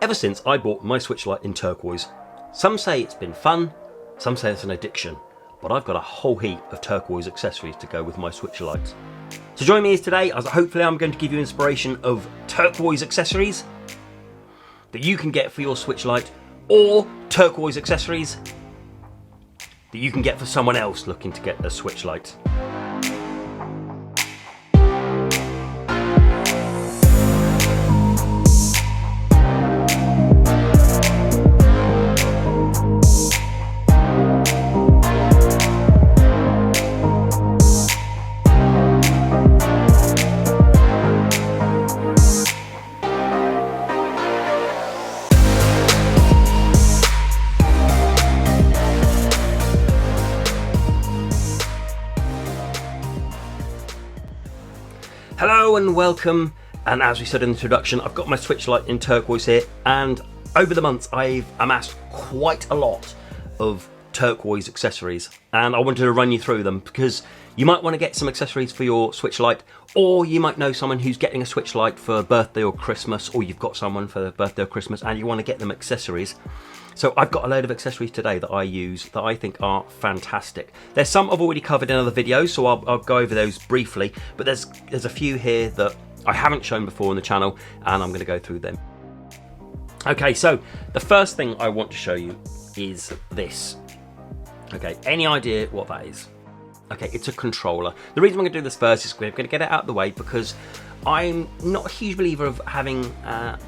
ever since I bought my Switch Lite in turquoise. Some say it's been fun, some say it's an addiction, but I've got a whole heap of turquoise accessories to go with my Switch Lite. So join me today as hopefully I'm going to give you inspiration of turquoise accessories that you can get for your Switch Lite, or turquoise accessories that you can get for someone else looking to get a Switch Lite. Hello and welcome, and as we said in the introduction, I've got my Switch Lite in turquoise here, and over the months I've amassed quite a lot of turquoise accessories, and I wanted to run you through them because you might want to get some accessories for your Switch Lite, or you might know someone who's getting a Switch Lite for birthday or Christmas, or you've got someone for birthday or Christmas and you want to get them accessories. So I've got a load of accessories today that I use that I think are fantastic. There's some I've already covered in other videos, so I'll go over those briefly, but there's a few here that I haven't shown before on the channel, and I'm going to go through them. Okay, so the first thing I want to show you is this. Okay, any idea what that is? Okay, it's a controller. The reason I'm going to do this first is we're going to get it out of the way because I'm not a huge believer of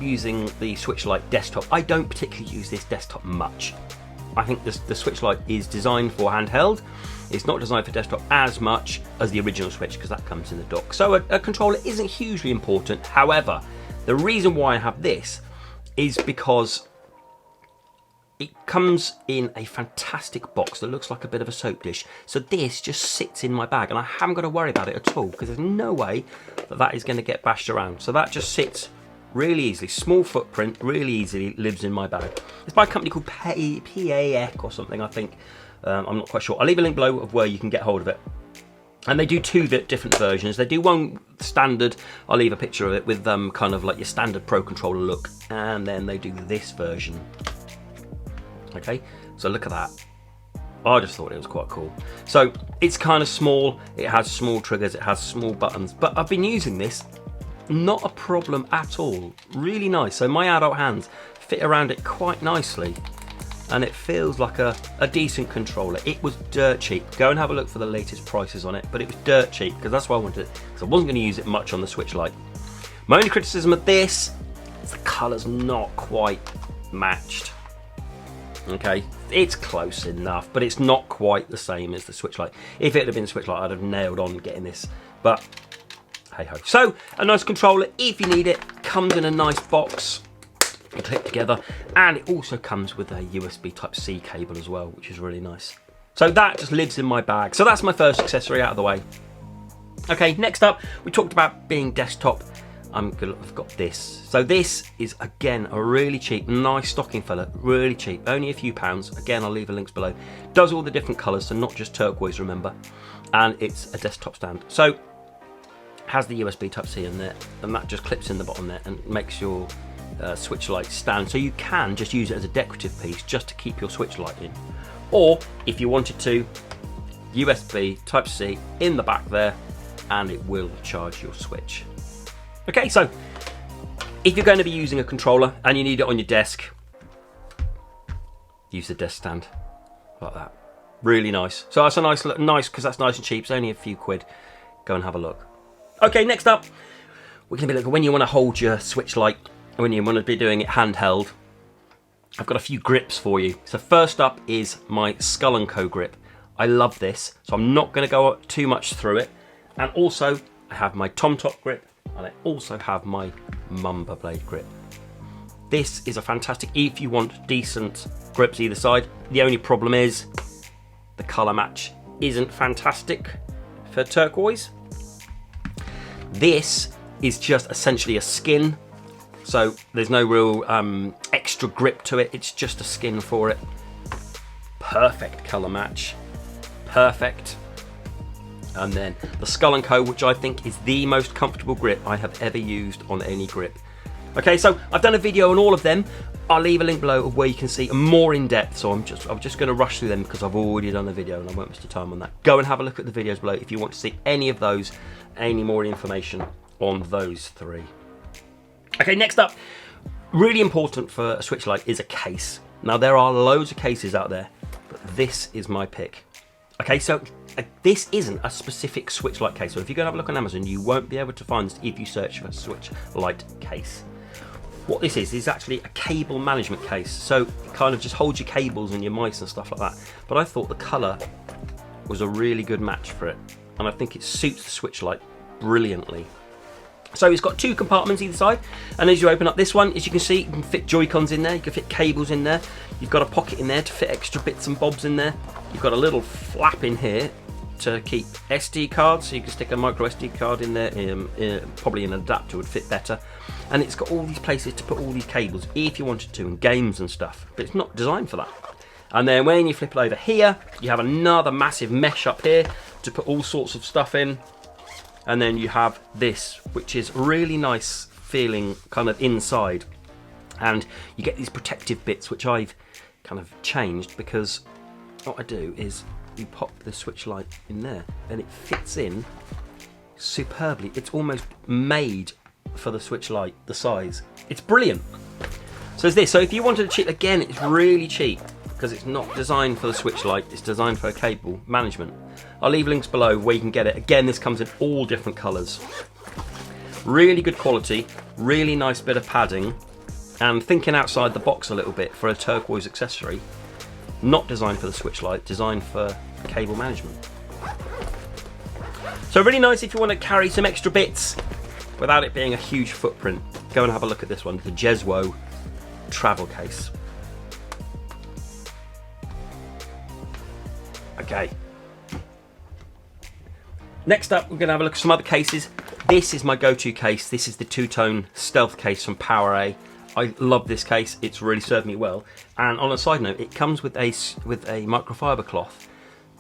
using the Switch Lite desktop. I don't particularly use this desktop much. I think the Switch Lite is designed for handheld. It's not designed for desktop as much as the original Switch because that comes in the dock. So a controller isn't hugely important. However, the reason why I have this is because it comes in a fantastic box that looks like a bit of a soap dish. So this just sits in my bag and I haven't got to worry about it at all because there's no way that is going to get bashed around. So that just sits really easily, small footprint, really easily lives in my bag. It's by a company called PiAEK or something, I think. I'm not quite sure. I'll leave a link below of where you can get hold of it. And they do two different versions. They do one standard, I'll leave a picture of it, with kind of like your standard Pro Controller look. And then they do this version. Okay, so look at that. I just thought it was quite cool. So it's kind of small, it has small triggers, it has small buttons, but I've been using this, not a problem at all. Really nice. So my adult hands fit around it quite nicely, and it feels like a decent controller. It was dirt cheap. Go and have a look for the latest prices on it, but it was dirt cheap because that's why I wanted it, because I wasn't going to use it much on the Switch Lite. My only criticism of this is the colour's not quite matched. Okay, it's close enough, but it's not quite the same as the Switch Lite. If it had been Switch Lite, I'd have nailed on getting this, but hey ho. So, a nice controller, if you need it, comes in a nice box, clip together, and it also comes with a USB Type-C cable as well, which is really nice. So that just lives in my bag. So that's my first accessory out of the way. Okay, next up, we talked about being desktop. I've got this. So this is, again, a really cheap, nice stocking filler, really cheap, only a few pounds. Again, I'll leave the links below. Does all the different colours, so not just turquoise, remember. And it's a desktop stand. So it has the USB Type-C in there, and that just clips in the bottom there and makes your Switch Lite stand. So you can just use it as a decorative piece just to keep your Switch Lite in. Or, if you wanted to, USB Type-C in the back there, and it will charge your Switch. Okay, so if you're going to be using a controller and you need it on your desk, use the desk stand like that. Really nice. So that's a nice because that's nice and cheap. It's only a few quid. Go and have a look. Okay, next up, we're going to be looking when you want to hold your Switch Lite, when you want to be doing it handheld. I've got a few grips for you. So first up is my Skull&Co Grip. I love this, so I'm not going to go too much through it. And also, I have my TomToc grip. And I also have my Mumba blade grip. This is a fantastic, if you want decent grips either side. The only problem is the colour match isn't fantastic for turquoise. This is just essentially a skin, so there's no real extra grip to it. It's just a skin for it. Perfect colour match, perfect. And then the Skull&Co, which I think is the most comfortable grip I have ever used on any grip. Okay, so I've done a video on all of them. I'll leave a link below of where you can see more in depth. So I'm just going to rush through them because I've already done the video and I won't waste your time on that. Go and have a look at the videos below if you want to see any of those, any more information on those three. Okay, next up, really important for a Switch Lite is a case. Now there are loads of cases out there, but this is my pick. Okay, so this isn't a specific Switch Lite case. So if you go and have a look on Amazon, you won't be able to find this if you search for Switch Lite case. What this is actually a cable management case. So it kind of just holds your cables and your mice and stuff like that. But I thought the colour was a really good match for it. And I think it suits the Switch Lite brilliantly. So it's got two compartments either side. And as you open up this one, as you can see, you can fit Joy-Cons in there. You can fit cables in there. You've got a pocket in there to fit extra bits and bobs in there. You've got a little flap in here to keep SD cards, so you can stick a micro SD card in there. Probably an adapter would fit better. And it's got all these places to put all these cables if you wanted to, and games and stuff, but it's not designed for that. And then when you flip it over here, you have another massive mesh up here to put all sorts of stuff in. And then you have this, which is really nice feeling kind of inside. And you get these protective bits, which I've kind of changed, because what I do is you pop the Switch Lite in there and it fits in superbly. It's almost made for the Switch Lite, the size. It's brilliant. So it's this. So if you wanted to cheap, again, it's really cheap because it's not designed for the Switch Lite. It's designed for cable management. I'll leave links below where you can get it. Again, this comes in all different colours. Really good quality, really nice bit of padding, and thinking outside the box a little bit for a turquoise accessory. Not designed for the Switch Lite, designed for cable management. So really nice if you want to carry some extra bits without it being a huge footprint. Go and have a look at this one, the Jeswo travel case. Okay. Next up, we're going to have a look at some other cases. This is my go-to case. This is the two-tone stealth case from PiAEK. I love this case. It's really served me well. And on a side note, it comes with a microfiber cloth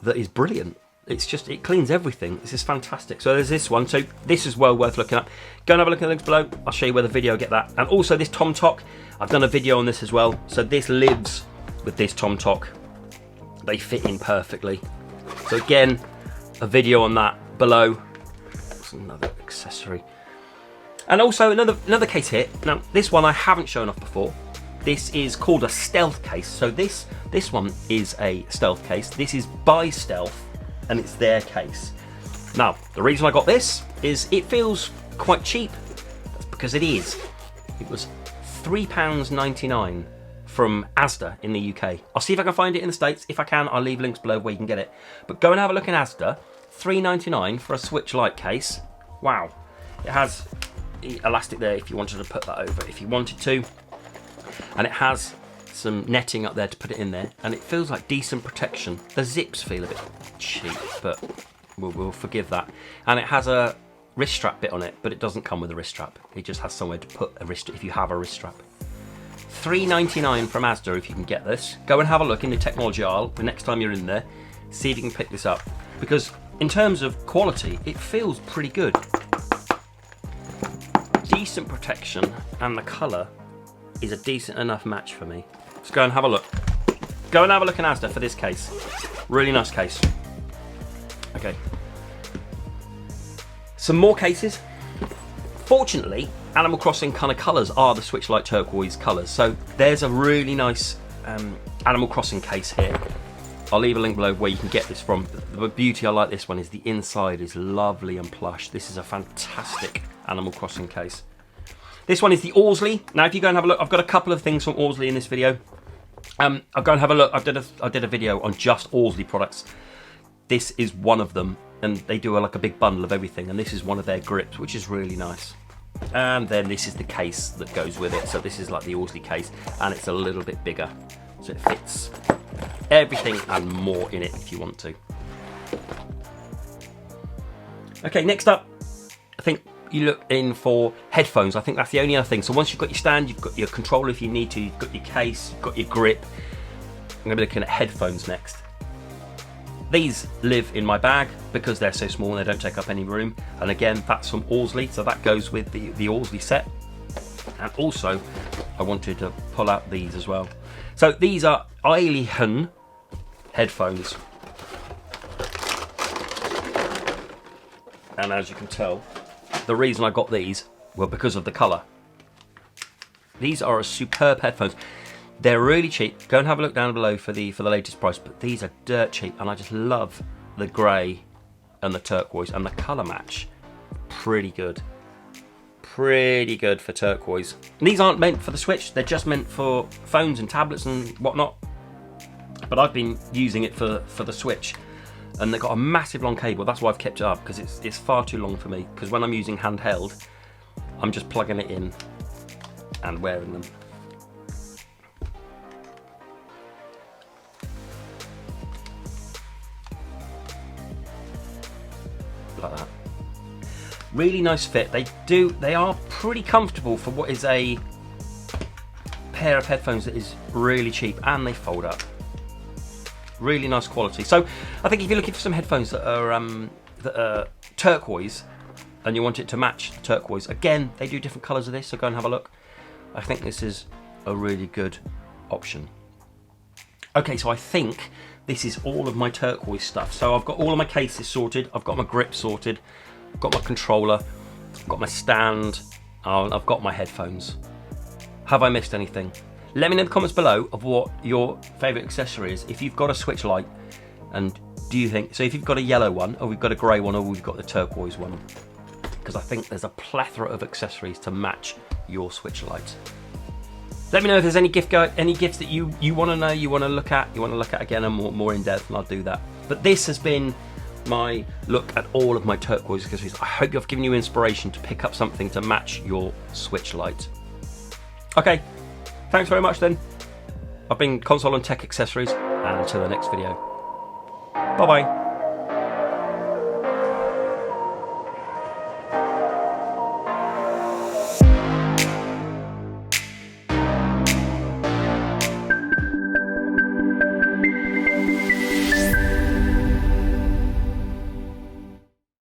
that is brilliant. It's just, it cleans everything. This is fantastic. So there's this one. So this is well worth looking at. Go and have a look at the links below. I'll show you where the video get that. And also this TomToc. I've done a video on this as well. So this lives with this TomToc. They fit in perfectly. So again, a video on that below. That's another accessory. And also another case here. Now this one I haven't shown off before. This is called a stealth case. So this one is a stealth case. This is by Stealth and it's their case. Now the reason I got this is it feels quite cheap. That's because it is. It was £3.99 from Asda in the UK. I'll see if I can find it in the States. If I can, I'll leave links below where you can get it. But go and have a look in Asda. £3.99 for a Switch Lite case. Wow. It has elastic there if you wanted to put that over if you wanted to. And it has some netting up there to put it in there. And it feels like decent protection. The zips feel a bit cheap, but we'll forgive that. And it has a wrist strap bit on it, but it doesn't come with a wrist strap. It just has somewhere to put a wrist if you have a wrist strap. £3.99 from Asda if you can get this. Go and have a look in the technology aisle the next time you're in there. See if you can pick this up. Because in terms of quality, it feels pretty good. Decent protection, and the colour is a decent enough match for me. Let's go and have a look. Go and have a look in Asda for this case. Really nice case. Okay. Some more cases. Fortunately, Animal Crossing kind of colours are the Switch Lite turquoise colours. So there's a really nice Animal Crossing case here. I'll leave a link below where you can get this from. The beauty I like this one is the inside is lovely and plush. This is a fantastic Animal Crossing case. This one is the Ausley. Now if you go and have a look, I've got a couple of things from Ausley in this video. I'll go and have a look. I did a video on just Ausley products. This is one of them, and they do like a big bundle of everything, and this is one of their grips, which is really nice. And then this is the case that goes with it. So this is like the Ausley case, and it's a little bit bigger, so it fits everything and more in it if you want to. Okay, next up, I think you look in for headphones. I think that's the only other thing. So once you've got your stand, you've got your controller if you need to, you've got your case, you've got your grip. I'm going to be looking at headphones next. These live in my bag because they're so small and they don't take up any room. And again, that's from Ausley, so that goes with the Ausley set. And also, I wanted to pull out these as well. So these are AILIHEN Headphones. And as you can tell, the reason I got these were because of the colour. These are a superb headphones. They're really cheap. Go and have a look down below for the latest price, but these are dirt cheap, and I just love the grey and the turquoise, and the colour match. Pretty good. Pretty good for turquoise. And these aren't meant for the Switch, they're just meant for phones and tablets and whatnot. But I've been using it for the Switch, and they've got a massive long cable. That's why I've kept it up, because it's far too long for me, because when I'm using handheld, I'm just plugging it in and wearing them. Like that. Really nice fit. They are pretty comfortable for what is a pair of headphones that is really cheap, and they fold up. Really nice quality. So I think if you're looking for some headphones that are turquoise, and you want it to match the turquoise, again, they do different colours of this, so go and have a look. I think this is a really good option. Okay, so I think this is all of my turquoise stuff. So I've got all of my cases sorted, I've got my grip sorted, I've got my controller, I've got my stand, I've got my headphones. Have I missed anything? Let me know in the comments below of what your favourite accessory is. If you've got a Switch Lite, and do you think, so if you've got a yellow one, or we've got a grey one, or we've got the turquoise one, because I think there's a plethora of accessories to match your Switch Lite. Let me know if there's any gifts that you want to know, you want to look at again and more in depth, and I'll do that. But this has been my look at all of my turquoise accessories. I hope I've given you inspiration to pick up something to match your Switch Lite. Okay, thanks very much then. I've been Console and Tech Accessories, and until the next video. Bye bye.